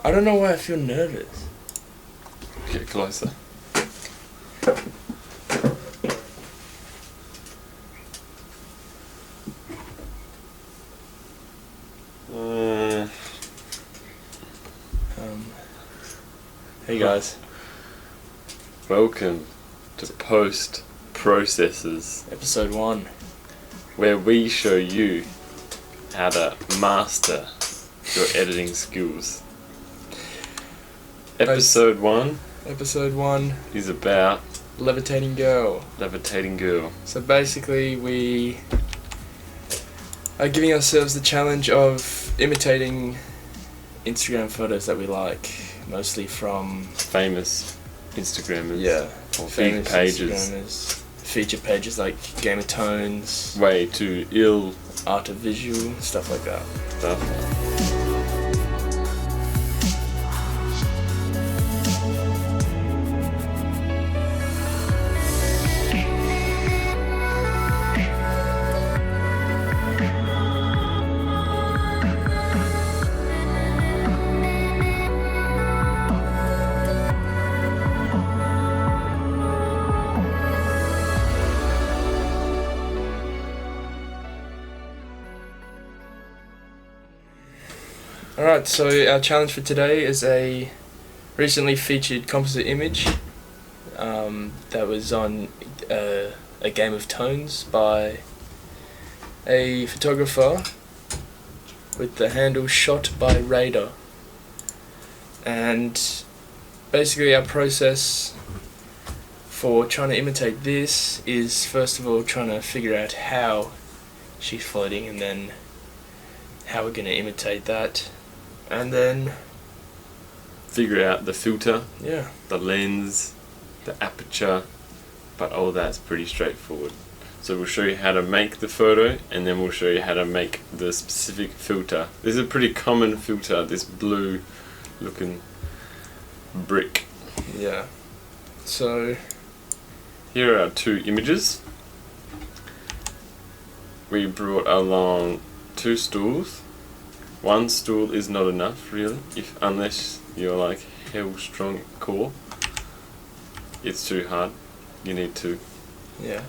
I don't know why I feel nervous. Get closer. Hey guys. Welcome to Post Processes, Episode 1. where we show you how to master your editing skills. Episode 1 Episode 1. is about Levitating Girl. Levitating Girl. So basically we are giving ourselves the challenge of imitating Instagram photos that we like. Mostly from Famous Instagrammers. Yeah. Or famous big pages. Instagrammers. Feature pages like Game of Tones, Way too ill Art of Visual, stuff like that. stuff. Alright, so our challenge for today is a recently featured composite image that was on a Game of Tones by a photographer with the handle Shot by Radar. And basically our process for trying to imitate this is first of all trying to figure out how she's floating and then how we're going to imitate that. And then Figure out the filter, yeah, the lens, the aperture, but all that's pretty straightforward. So we'll show you how to make the photo, and then we'll show you how to make the specific filter. This is a pretty common filter, this blue looking brick. yeah. So Here are our two images. We brought along 2 stools. 1 stool is not enough, really, unless you're like hell strong core. It's too hard. You need 2. yeah.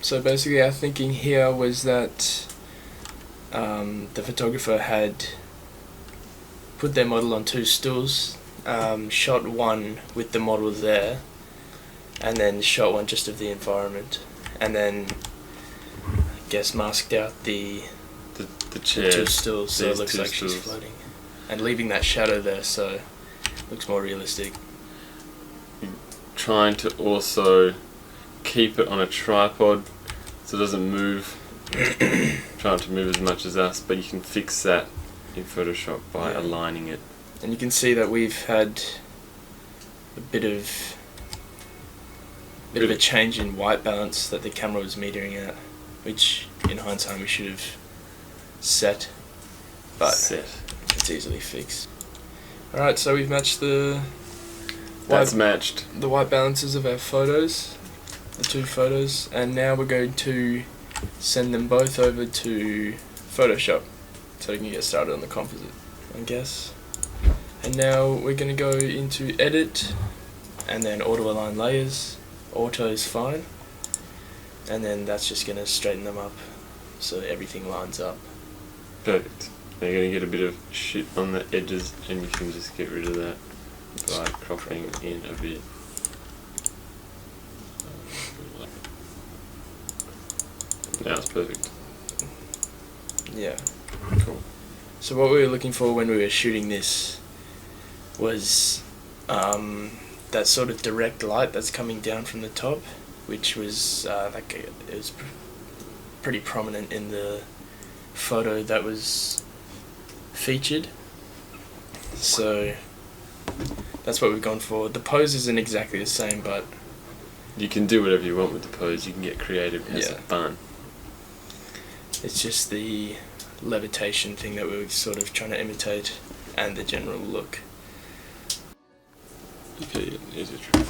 So basically our thinking here was that the photographer had put their model on 2 stools, shot one with the model there, and then shot one just of the environment, and then I guess masked out the chair. 2 stools so it There's looks 2 like she's stools. floating, and leaving that shadow there so it looks more realistic. Trying to also keep it on a tripod so it doesn't move. Trying to move as much as us, but you can fix that in Photoshop by Yeah. aligning it. And you can see that we've had a bit of a change in white balance that the camera was metering at, which in hindsight we should have set, but Set. it's easily fixed. Alright, so we've matched That's matched. the white balances of our photos, the 2 photos, and now we're going to send them both over to Photoshop so we can get started on the composite, I guess. And now we're going to go into edit and then auto align layers. Auto is fine, and then that's just going to straighten them up so everything lines up. Perfect. Now you're going to get a bit of shit on the edges, and you can just get rid of that by cropping in a bit. Now it's perfect. Yeah. Cool. So what we were looking for when we were shooting this was that sort of direct light that's coming down from the top, which was it was pretty prominent in the photo that was featured. So that's what we've gone for. The pose isn't exactly the same, but You can do whatever you want with the pose. You can get creative, have Yeah. some fun. it's just the levitation thing that we were sort of trying to imitate and the general look. Okay, here's a trick.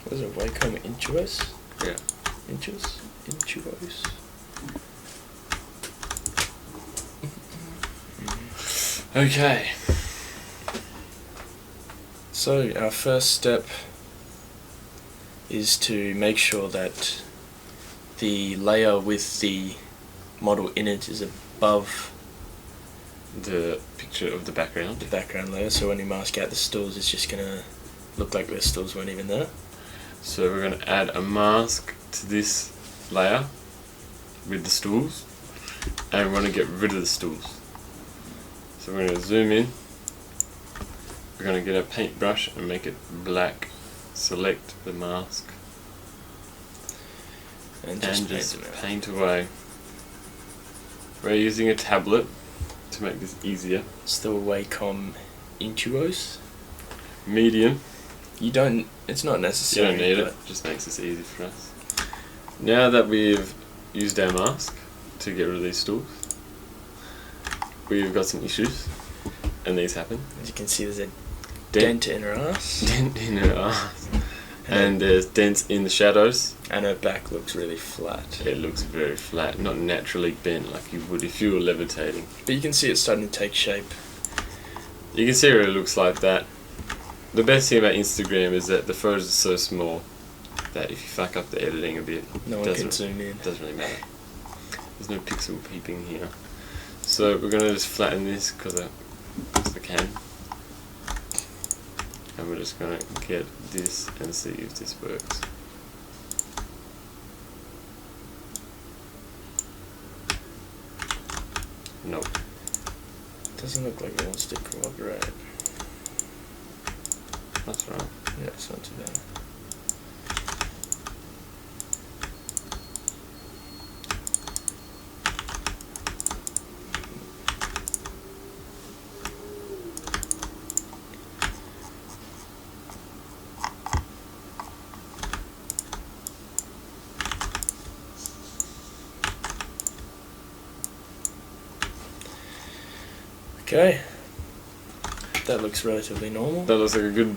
What is it, Wacom Intuos? Yeah. Intuos? Intuos? Okay. So our first step is to make sure that the layer with the model in it is above The picture of the background. the background layer, so when you mask out the stools it's just gonna look like the stools weren't even there. So we're going to add a mask to this layer with the stools, and we want to get rid of the stools. So we're going to zoom in, we're going to get a paintbrush and make it black, select the mask, And and just just paint away. We're using a tablet to make this easier. It's the Wacom Intuos. Medium, It's not you necessary. don't need it, just makes this easy for us. Now that we've used our mask to get rid of these stools, we've got some issues, and these happen. As you can see, there's a dent in her ass. Dent in her ass. And there's dents in the shadows. And her back looks really flat. It looks very flat, not naturally bent like you would if you were levitating. But you can see it's starting to take shape. You can see where it looks like that. The best thing about Instagram is that the photos are so small that if you fuck up the editing a bit, No one can zoom in. it doesn't really matter. There's no pixel peeping here. So we're going to just flatten this because I can. And we're just going to get this and see if this works. Nope. Doesn't look like it wants to cooperate. That's right. Yeah, it's not too bad. Okay, that looks relatively normal. That looks like a good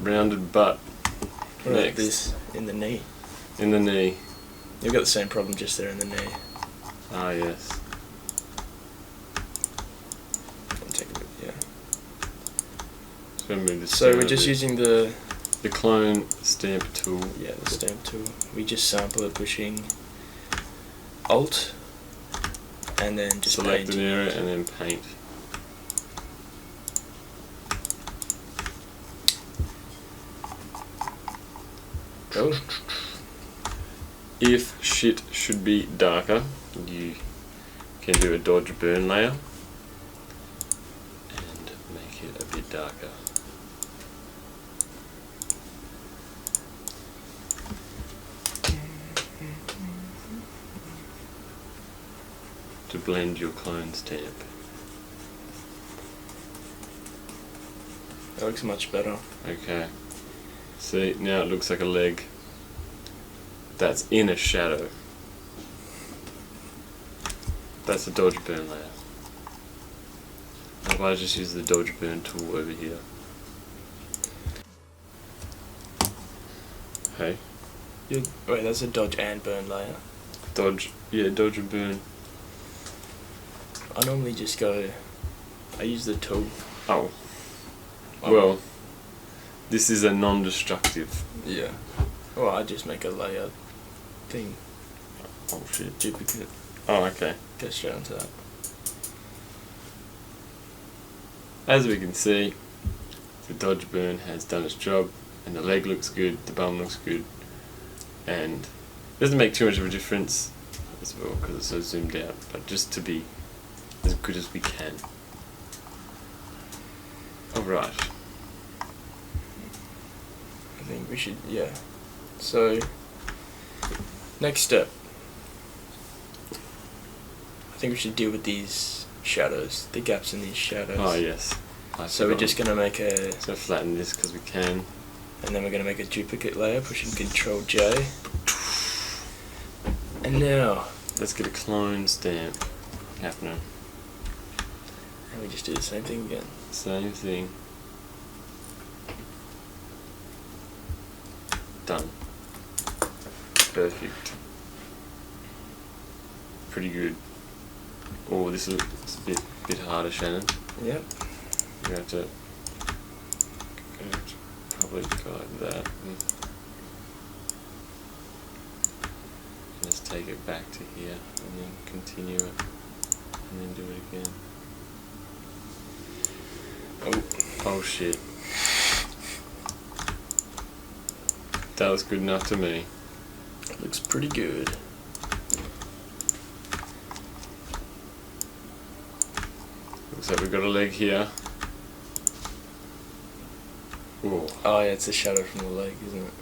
rounded butt. What about Next. this in the knee? In the knee. You've got the same problem just there in the knee. Ah, yes. I'll take a bit, yeah. Just gonna move this So down we're a just bit. using the clone stamp tool. the stamp tool. We just sample it pushing Alt and then just Select paint. an area and then paint. Cool. If shit should be darker, you can do a dodge burn layer and make it a bit darker. To blend your clone stamp. That looks much better. Okay. See, now it looks like a leg. That's in a shadow. That's a dodge burn layer. Otherwise, just use the dodge burn tool over here. Hey, Wait, that's a dodge and burn layer. dodge, yeah, dodge and burn. I normally just go. I use the tool. Oh, well, this is a non-destructive. Yeah. Well, I just make a layer thing. Oh shit. Duplicate. Oh, okay. Go straight onto that. As we can see, the dodge burn has done its job, and the leg looks good, the bum looks good, and it doesn't make too much of a difference as well because it's so zoomed out, but just to be as good as we can. Alright. I think we should, yeah. So, next step. I think we should deal with these shadows, the gaps in these shadows. Oh yes. So we're just going to make a, So flatten this because we can. and then we're going to make a duplicate layer, pushing Control J. And now, Let's get a clone stamp happening. and we just do the same thing again. Same thing. Done. Perfect. Pretty good. Oh, this looks a bit harder, Shannon. Yep. You have to probably go like that. Just take it back to here and then continue it and then do it again. Oh shit. That was good enough to me. Looks pretty good. Looks like we've got a leg here. Ooh. Oh yeah, it's a shadow from the leg, isn't it?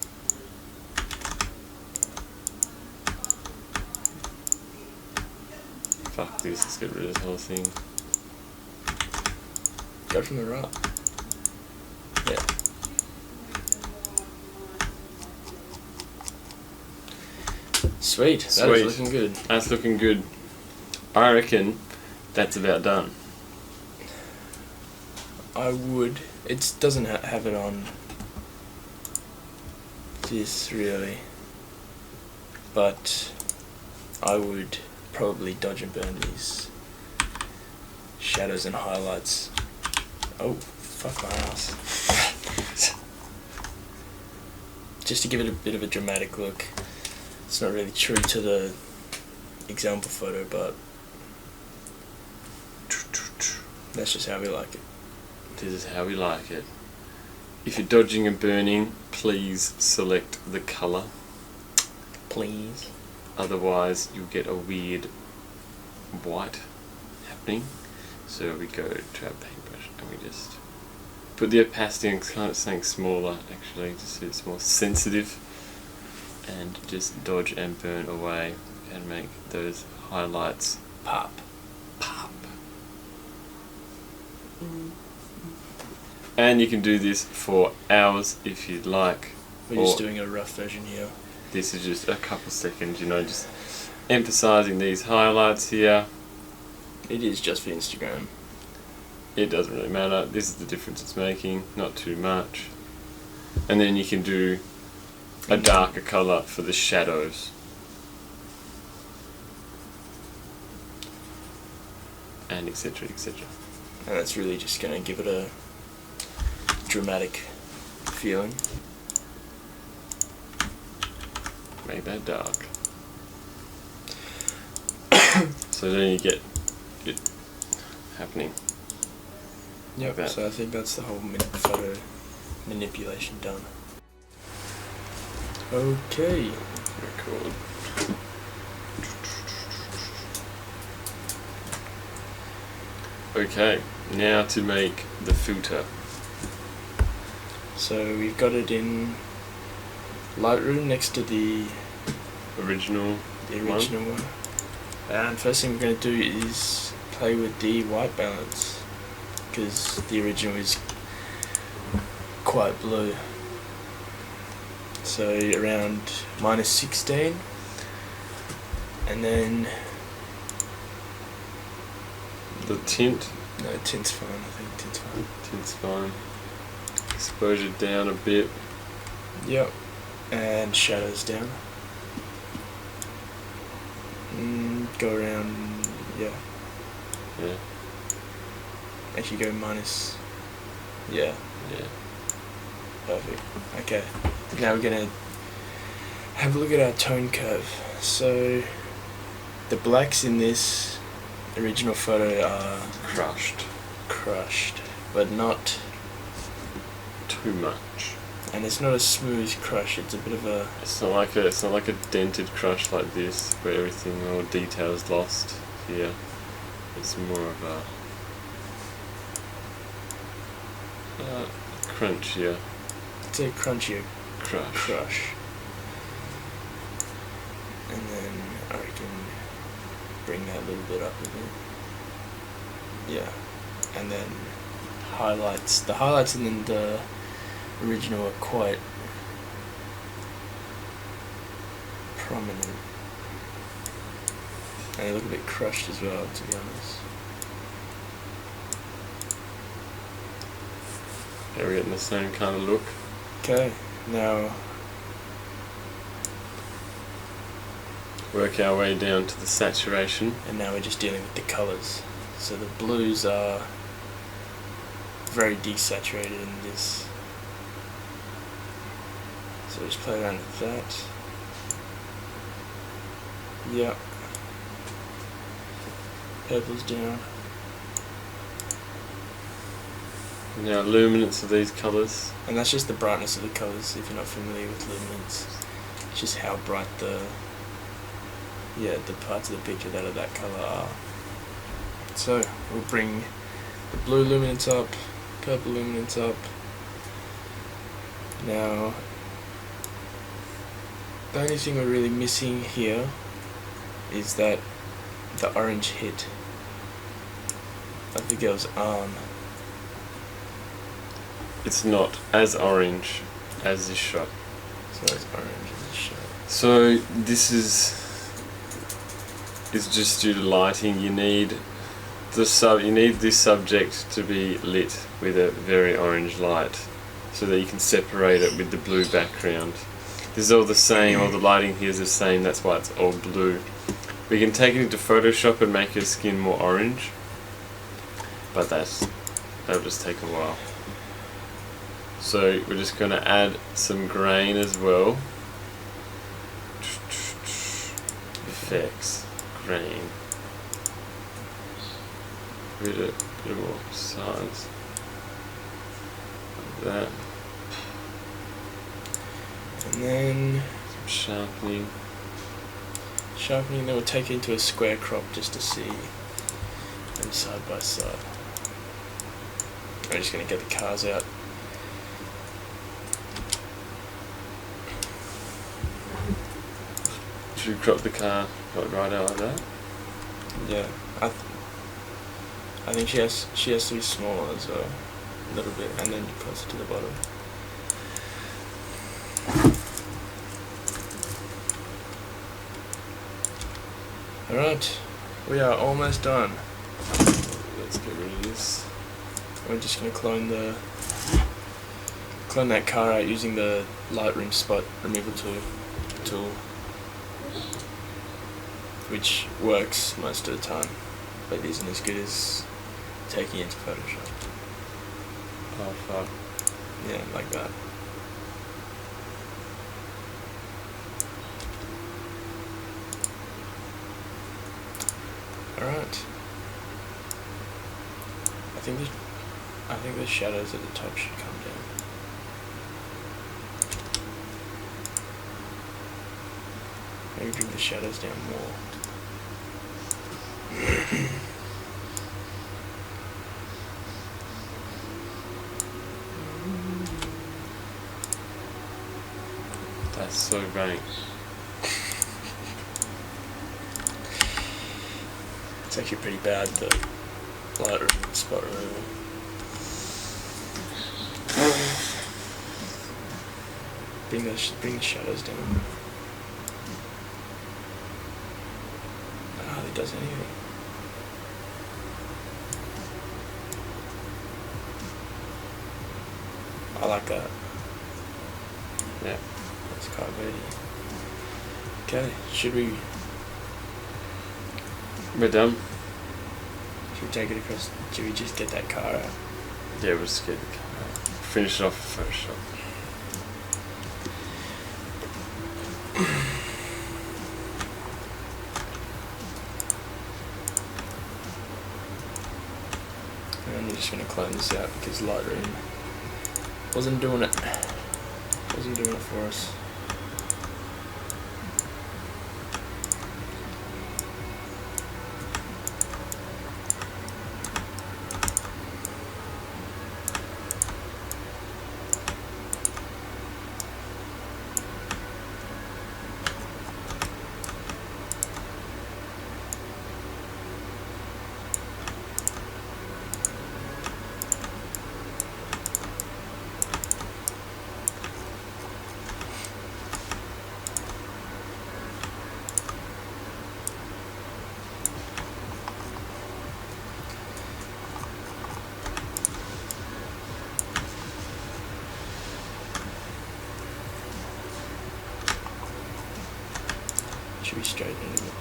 Fuck this, let's get rid of this whole thing. Go from the right. Yeah. Sweet. That Sweet. is looking good. That's looking good. I reckon that's about done. I would. It doesn't have it on this really, but I would probably dodge and burn these shadows and highlights. Oh, fuck my ass. Just to give it a bit of a dramatic look. It's not really true to the example photo, but that's just how we like it. This is how we like it. If you're dodging and burning, please select the colour. Please. Otherwise, you'll get a weird white happening. So we go to our paintbrush and we just put the opacity in kind of something smaller, actually, just so it's more sensitive. And just dodge and burn away and make those highlights Pop. pop. And you can do this for hours if you'd like. We're just doing a rough version here. This is just a couple seconds, you know, just emphasizing these highlights here. It is just for Instagram. It doesn't really matter. This is the difference it's making, not too much. And then you can do a darker colour for the shadows. And etc, etc. And that's really just going to give it a dramatic feeling. Make that dark. So then you get it happening. Yep, Like so I think that's the whole photo manipulation done. Okay. Record. Okay, now to make the filter. So we've got it in Lightroom next to the Original one. And first thing we're going to do is play with the white balance, because the original is quite blue. So around -16, and then The tint. no, tint's fine. I think tint's fine. Tint's fine. Exposure down a bit. Yep, and shadows down. Go around, yeah. Yeah. Actually, go minus. Yeah, Yeah. perfect. Okay, now we're gonna have a look at our tone curve. So the blacks in this original photo are crushed, but not Too much. and it's not a smooth crush. It's a bit of a It's not like a dented crush like this where everything, all detail is lost here. It's more of a crunchier it's a crunchier crush. And then I reckon bring that a little bit up a bit. Yeah, and then highlights. The highlights and then the original are quite prominent, and they look a bit crushed as well, to be honest. Yeah, we're getting the same kind of look. Okay, now Work our way down to the saturation. and now we're just dealing with the colours. So the blues are very desaturated in this. So just play around with that. Yep. Purple's down. Now luminance of these colours. And that's just the brightness of the colours, if you're not familiar with luminance. It's just how bright the parts of the picture that are that colour are. So we'll bring the blue luminance up, purple luminance up. Now the only thing we're really missing here is that the orange hit of the girl's arm. It's not as orange as this shot. It's not as orange as this shot. So this is just due to lighting. You need this subject to be lit with a very orange light, so that you can separate it with the blue background. This is all the same. All the lighting here is the same. That's why it's all blue. We can take it into Photoshop and make her skin more orange, but that'll just take a while. So we're just going to add some grain as well. Effects, grain. Bit more size. Like that. And then Some sharpening. Then we'll take it into a square crop just to see them side by side. I'm just going to get the cars out. Should we crop the car right out like that? Yeah, I think she has to be smaller as well, a little bit, and then closer to the bottom. Alright, we are almost done. Let's get rid of this. We're just going to clone that car out using the Lightroom spot removal tool, which works most of the time, but isn't as good as taking it into Photoshop. Oh fuck. Yeah, like that. Alright. I think the shadows at the top should come down. Maybe bring the shadows down more. That's so rank. It's actually pretty bad, the Lightroom spot removal. Bring the shadows down. It hardly does anything. I like that. Yeah. That's quite pretty. Okay, We're done. should we take it across? Should we just get that car out? Yeah, we'll just get the car out. Finish it off with Photoshop. And I'm just going to clone this out because Lightroom wasn't doing it for us. Should we straighten it a bit?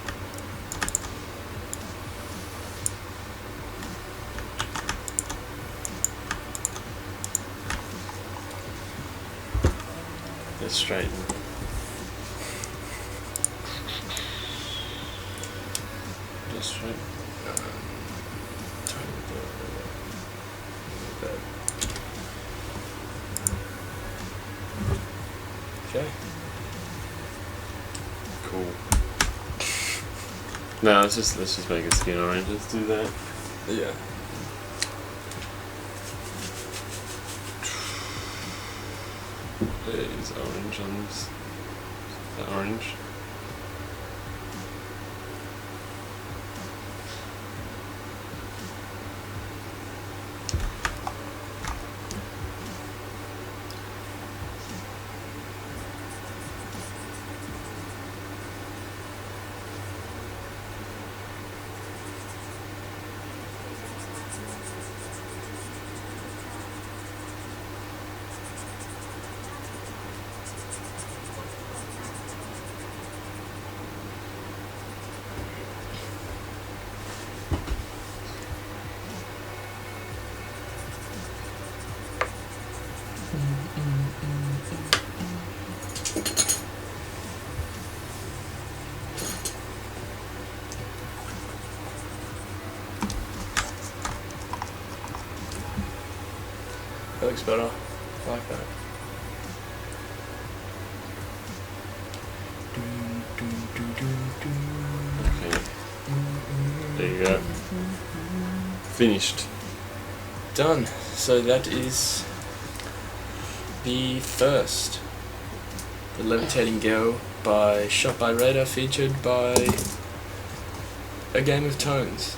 straighten. Just straight. Tiny bit like that. Okay. Cool. No, let's just make a skin orange. Let's do that. Yeah. There's orange on this. The orange. That looks better. I like that. Okay. There you go. Finished. Done. So that is the first. The Levitating Girl by Shot by Radar, featured by A Game of Tones.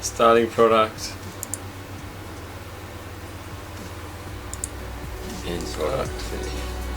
Starting product. End product. Finish.